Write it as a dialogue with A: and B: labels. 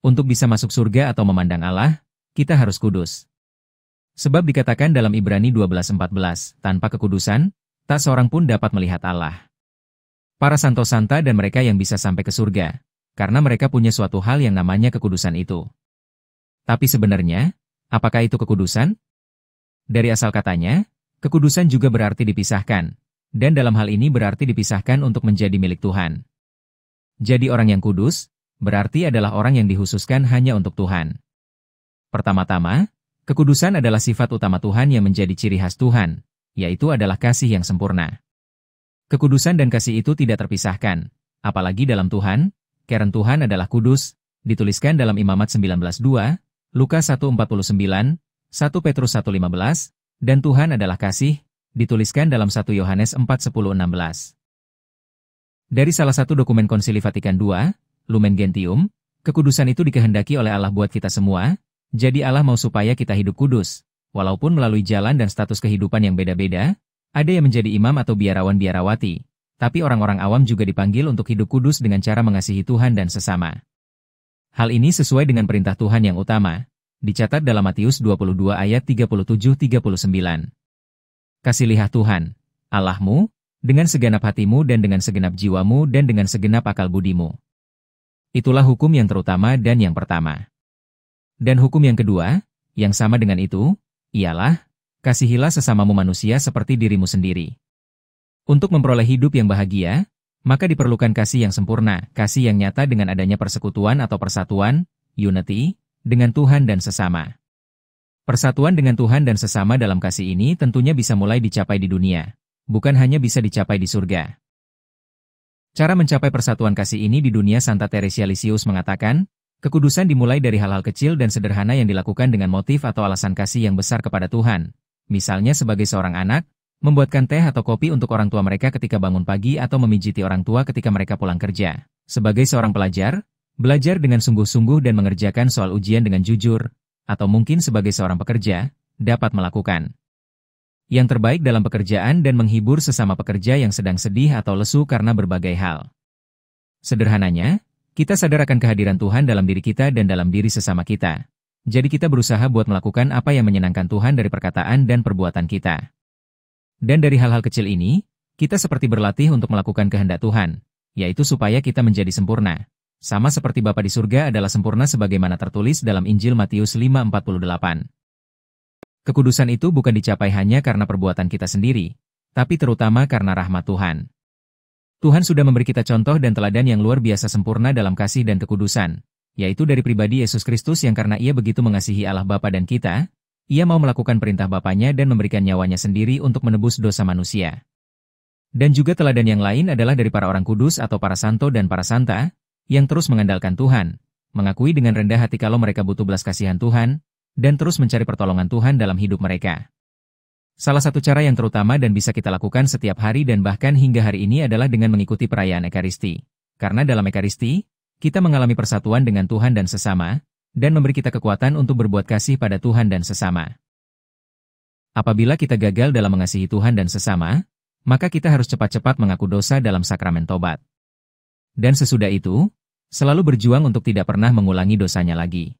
A: Untuk bisa masuk surga atau memandang Allah, kita harus kudus. Sebab dikatakan dalam Ibrani 12:14, tanpa kekudusan, tak seorang pun dapat melihat Allah. Para santo-santa dan mereka yang bisa sampai ke surga, karena mereka punya suatu hal yang namanya kekudusan itu. Tapi sebenarnya, apakah itu kekudusan? Dari asal katanya, kekudusan juga berarti dipisahkan, dan dalam hal ini berarti dipisahkan untuk menjadi milik Tuhan. Jadi orang yang kudus, berarti adalah orang yang dikhususkan hanya untuk Tuhan. Pertama-tama, kekudusan adalah sifat utama Tuhan yang menjadi ciri khas Tuhan, yaitu adalah kasih yang sempurna. Kekudusan dan kasih itu tidak terpisahkan, apalagi dalam Tuhan, karena Tuhan adalah kudus, dituliskan dalam Imamat 19:2, Lukas 1:49, 1 Petrus 1:15, dan Tuhan adalah kasih, dituliskan dalam 1 Yohanes 4:10-16. Dari salah satu dokumen Konsili Vatikan II, Lumen Gentium, kekudusan itu dikehendaki oleh Allah buat kita semua, jadi Allah mau supaya kita hidup kudus, walaupun melalui jalan dan status kehidupan yang beda-beda, ada yang menjadi imam atau biarawan-biarawati, tapi orang-orang awam juga dipanggil untuk hidup kudus dengan cara mengasihi Tuhan dan sesama. Hal ini sesuai dengan perintah Tuhan yang utama, dicatat dalam Matius 22 ayat 37-39. Kasihlilah Tuhan, Allahmu, dengan segenap hatimu dan dengan segenap jiwamu dan dengan segenap akal budimu. Itulah hukum yang terutama dan yang pertama. Dan hukum yang kedua, yang sama dengan itu, ialah, kasihilah sesamamu manusia seperti dirimu sendiri. Untuk memperoleh hidup yang bahagia, maka diperlukan kasih yang sempurna, kasih yang nyata dengan adanya persekutuan atau persatuan, unity, dengan Tuhan dan sesama. Persatuan dengan Tuhan dan sesama dalam kasih ini tentunya bisa mulai dicapai di dunia, bukan hanya bisa dicapai di surga. Cara mencapai persatuan kasih ini di dunia, Santa Teresia Lisius mengatakan, kekudusan dimulai dari hal-hal kecil dan sederhana yang dilakukan dengan motif atau alasan kasih yang besar kepada Tuhan. Misalnya sebagai seorang anak, membuatkan teh atau kopi untuk orang tua mereka ketika bangun pagi atau memijiti orang tua ketika mereka pulang kerja. Sebagai seorang pelajar, belajar dengan sungguh-sungguh dan mengerjakan soal ujian dengan jujur, atau mungkin sebagai seorang pekerja, dapat melakukan yang terbaik dalam pekerjaan dan menghibur sesama pekerja yang sedang sedih atau lesu karena berbagai hal. Sederhananya, kita sadar akan kehadiran Tuhan dalam diri kita dan dalam diri sesama kita. Jadi kita berusaha buat melakukan apa yang menyenangkan Tuhan dari perkataan dan perbuatan kita. Dan dari hal-hal kecil ini, kita seperti berlatih untuk melakukan kehendak Tuhan, yaitu supaya kita menjadi sempurna. Sama seperti Bapa di surga adalah sempurna sebagaimana tertulis dalam Injil Matius 5:48. Kekudusan itu bukan dicapai hanya karena perbuatan kita sendiri, tapi terutama karena rahmat Tuhan. Tuhan sudah memberi kita contoh dan teladan yang luar biasa sempurna dalam kasih dan kekudusan, yaitu dari pribadi Yesus Kristus yang karena Ia begitu mengasihi Allah Bapa dan kita, Ia mau melakukan perintah Bapanya dan memberikan nyawanya sendiri untuk menebus dosa manusia. Dan juga teladan yang lain adalah dari para orang kudus atau para santo dan para santa, yang terus mengandalkan Tuhan, mengakui dengan rendah hati kalau mereka butuh belas kasihan Tuhan, dan terus mencari pertolongan Tuhan dalam hidup mereka. Salah satu cara yang terutama dan bisa kita lakukan setiap hari dan bahkan hingga hari ini adalah dengan mengikuti perayaan Ekaristi. Karena dalam Ekaristi, kita mengalami persatuan dengan Tuhan dan sesama, dan memberi kita kekuatan untuk berbuat kasih pada Tuhan dan sesama. Apabila kita gagal dalam mengasihi Tuhan dan sesama, maka kita harus cepat-cepat mengaku dosa dalam sakramen tobat. Dan sesudah itu, selalu berjuang untuk tidak pernah mengulangi dosanya lagi.